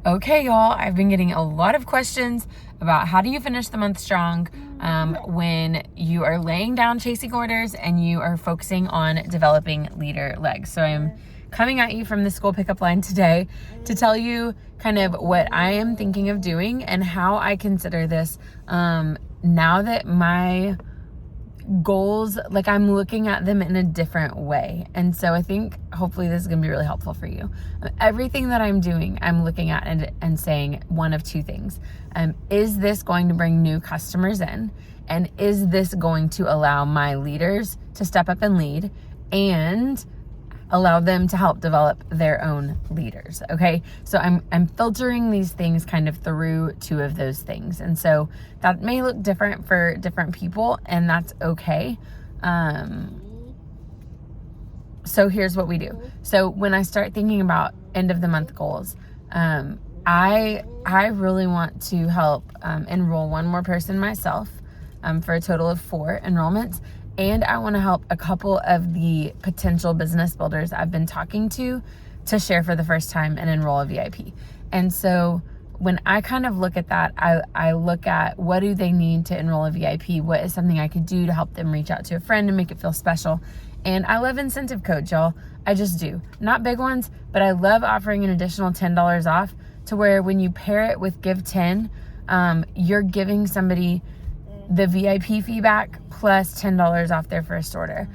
Okay, y'all, I've been getting a lot of questions about how do you finish the month strong when you are laying down chasing orders and you are focusing on developing leader legs. So I'm coming at you from the school pickup line today to tell you kind of what I am thinking of doing and how I consider this now that my goals, like I'm looking at them in a different way. And so I think hopefully this is going to be really helpful for you. Everything that I'm doing, I'm looking at and saying one of two things. Is this going to bring new customers in? And is this going to allow my leaders to step up and lead and allow them to help develop their own leaders? Okay. So I'm filtering these things kind of through two of those things. And so that may look different for different people, and that's okay. So here's what we do. So when I start thinking about end of the month goals, I really want to help enroll one more person myself for a total of 4 enrollments. And I want to help a couple of the potential business builders I've been talking to share for the first time and enroll a VIP. And so when I kind of look at that, I look at what do they need to enroll a VIP? What is something I could do to help them reach out to a friend and make it feel special? And I love incentive codes, y'all. I just do. Not big ones, but I love offering an additional $10 off to where when you pair it with Give 10, you're giving somebody the VIP feedback plus $10 off their first order.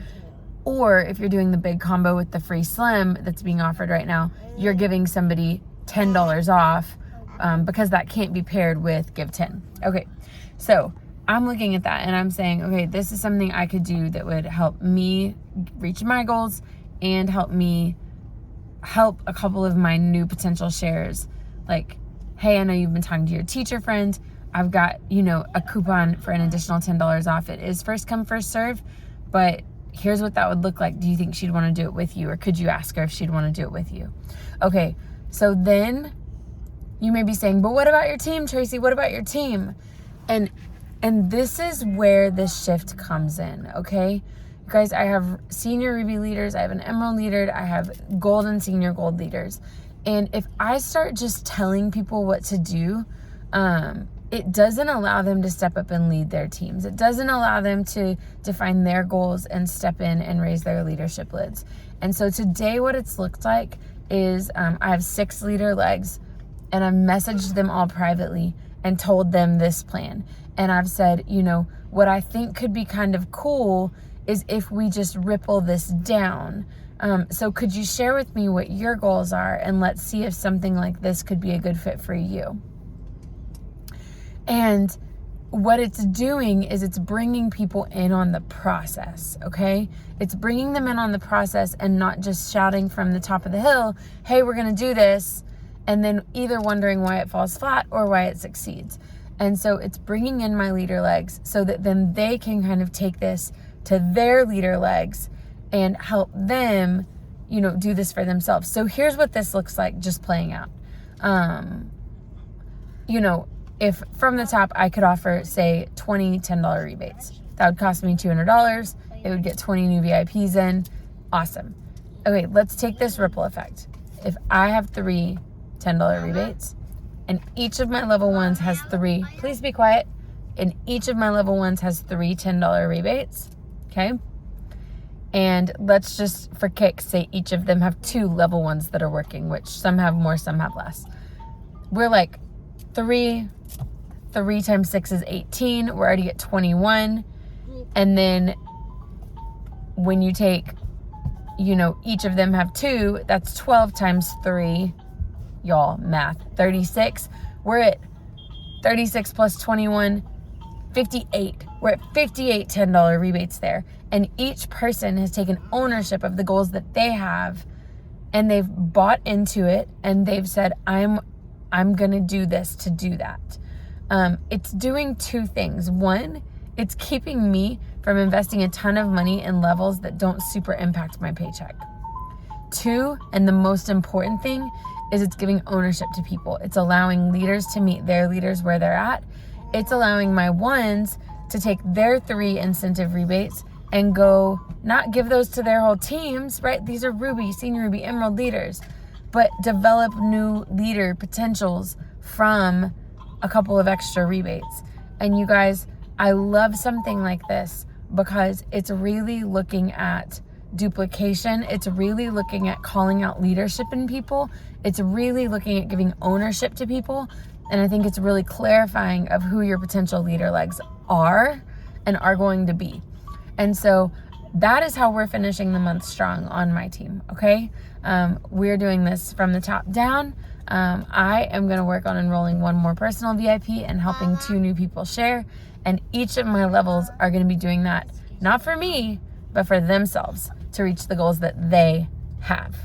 Or if you're doing the big combo with the free slim that's being offered right now, you're giving somebody $10 off because that can't be paired with Give 10. Okay, so I'm looking at that and I'm saying, okay, this is something I could do that would help me reach my goals and help me help a couple of my new potential shares. Like, hey, I know you've been talking to your teacher friend. I've got, a coupon for an additional $10 off. It is first come, first serve, but here's what that would look like. Do you think she'd want to do it with you? Or could you ask her if she'd want to do it with you? Okay, so then you may be saying, but what about your team, Tracy? What about your team? And this is where this shift comes in, okay? You guys, I have senior Ruby leaders. I have an Emerald leader. I have gold and senior gold leaders. And if I start just telling people what to do, it doesn't allow them to step up and lead their teams. It doesn't allow them to define their goals and step in and raise their leadership lids. And so today what it's looked like is I have 6 leader legs, and I've messaged them all privately and told them this plan. And I've said, what I think could be kind of cool is if we just ripple this down. So could you share with me what your goals are, and let's see if something like this could be a good fit for you. And what it's doing is it's bringing people in on the process, okay? It's bringing them in on the process and not just shouting from the top of the hill, hey, we're going to do this, and then either wondering why it falls flat or why it succeeds. And so it's bringing in my leader legs so that then they can kind of take this to their leader legs and help them, do this for themselves. So here's what this looks like just playing out. If from the top I could offer, say, 20 $10 rebates, that would cost me $200. It would get 20 new VIPs in. Awesome. Okay, let's take this ripple effect. If I have 3 $10 rebates and each of my level ones has 3, please be quiet. And each of my level ones has 3 $10 rebates. Okay. And let's just, for kicks, say each of them have 2 level ones that are working, which some have more, some have less. We're like 3 times 6 is 18. We're already at 21. And then when you take, each of them have 2, that's 12 times 3. Y'all, math, 36. We're at 36 plus 21, 58. We're at 58 $10 rebates there. And each person has taken ownership of the goals that they have, and they've bought into it, and they've said, I'm going to do this to do that. It's doing 2 things. 1, it's keeping me from investing a ton of money in levels that don't super impact my paycheck. 2, and the most important thing, is it's giving ownership to people. It's allowing leaders to meet their leaders where they're at. It's allowing my ones to take their 3 incentive rebates and go, not give those to their whole teams, right? These are Ruby, Senior Ruby, Emerald leaders. but develop new leader potentials from a couple of extra rebates. And you guys, I love something like this because it's really looking at duplication. It's really looking at calling out leadership in people. It's really looking at giving ownership to people. And I think it's really clarifying of who your potential leader legs are and are going to be. And so that is how we're finishing the month strong on my team, okay? We're doing this from the top down. I am going to work on enrolling one more personal VIP and helping 2 new people share. And each of my levels are going to be doing that, not for me, but for themselves to reach the goals that they have.